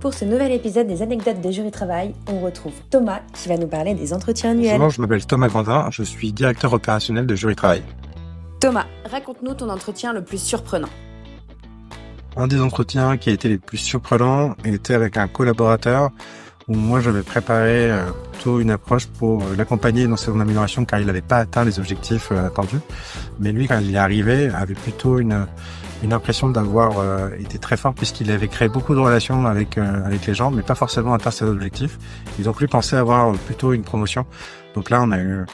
Pour ce nouvel épisode des anecdotes de Jury Travail, on retrouve Thomas qui va nous parler des entretiens annuels. Bonjour, je m'appelle Thomas Grandin, je suis directeur opérationnel de Jury Travail. Thomas, raconte-nous ton entretien le plus surprenant. Un des entretiens qui a été les plus surprenants était avec un collaborateur où moi j'avais préparé plutôt une approche pour l'accompagner dans son amélioration car il n'avait pas atteint les objectifs attendus. Mais lui, quand il y est arrivé, avait plutôt une impression d'avoir été très fort puisqu'il avait créé beaucoup de relations avec les gens, mais pas forcément atteint ses objectifs. Ils ont plus pensé avoir plutôt une promotion. Donc là, on a eu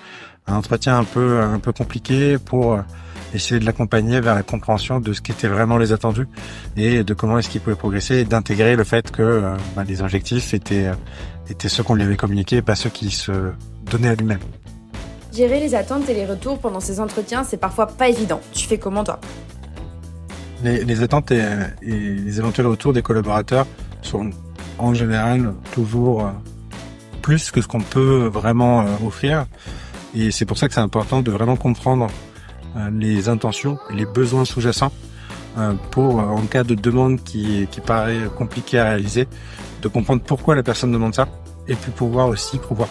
un entretien un peu compliqué pour essayer de l'accompagner vers la compréhension de ce qu'étaient vraiment les attendus et de comment est-ce qu'il pouvait progresser et d'intégrer le fait que les objectifs étaient ceux qu'on lui avait communiqués, pas ceux qu'il se donnait à lui-même. Gérer les attentes et les retours pendant ces entretiens, c'est parfois pas évident. Tu fais comment toi ? Les attentes et les éventuels retours des collaborateurs sont en général toujours plus que ce qu'on peut vraiment offrir. Et c'est pour ça que c'est important de vraiment comprendre les intentions, les besoins sous-jacents pour, en cas de demande qui paraît compliquée à réaliser, de comprendre pourquoi la personne demande ça et puis pouvoir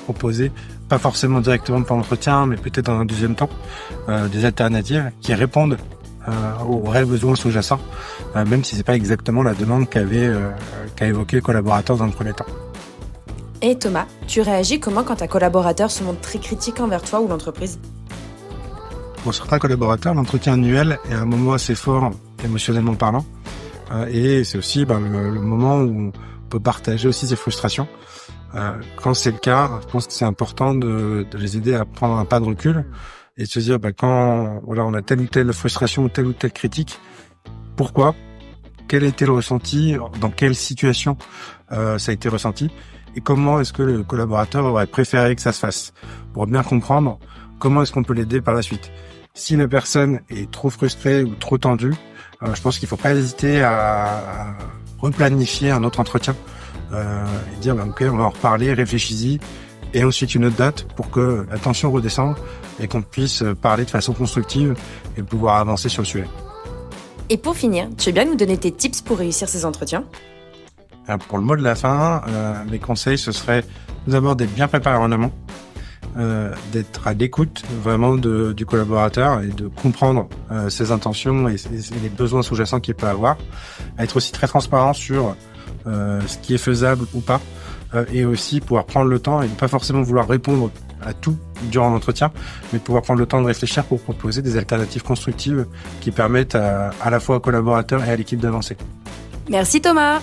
proposer, pas forcément directement pendant l'entretien, mais peut-être dans un deuxième temps, des alternatives qui répondent aux vrais besoins sous-jacents, même si c'est pas exactement la demande qu'a évoqué le collaborateur dans le premier temps. Et Thomas, tu réagis comment quand un collaborateur se montre très critique envers toi ou l'entreprise ? Pour certains collaborateurs, l'entretien annuel est un moment assez fort, émotionnellement parlant, et c'est aussi le moment où on peut partager aussi ses frustrations. Quand c'est le cas, je pense que c'est important de les aider à prendre un pas de recul et de se dire quand on a telle ou telle frustration ou telle critique, pourquoi, quel a été le ressenti, dans quelle situation ça a été ressenti et comment est-ce que le collaborateur aurait préféré que ça se fasse pour bien comprendre comment est-ce qu'on peut l'aider par la suite. Si la personne est trop frustrée ou trop tendue, je pense qu'il faut pas hésiter à replanifier un autre entretien et dire ok, on va en reparler, réfléchis-y et ensuite une autre date pour que la tension redescende et qu'on puisse parler de façon constructive et pouvoir avancer sur le sujet. Et pour finir, tu veux bien nous donner tes tips pour réussir ces entretiens ? Pour le mot de la fin, mes conseils, ce serait tout d'abord d'être bien préparé en amont, d'être à l'écoute vraiment du collaborateur et de comprendre ses intentions et les besoins sous-jacents qu'il peut avoir, à être aussi très transparent sur ce qui est faisable ou pas, et aussi pouvoir prendre le temps et ne pas forcément vouloir répondre à tout durant l'entretien, mais pouvoir prendre le temps de réfléchir pour proposer des alternatives constructives qui permettent à la fois aux collaborateurs et à l'équipe d'avancer. Merci Thomas.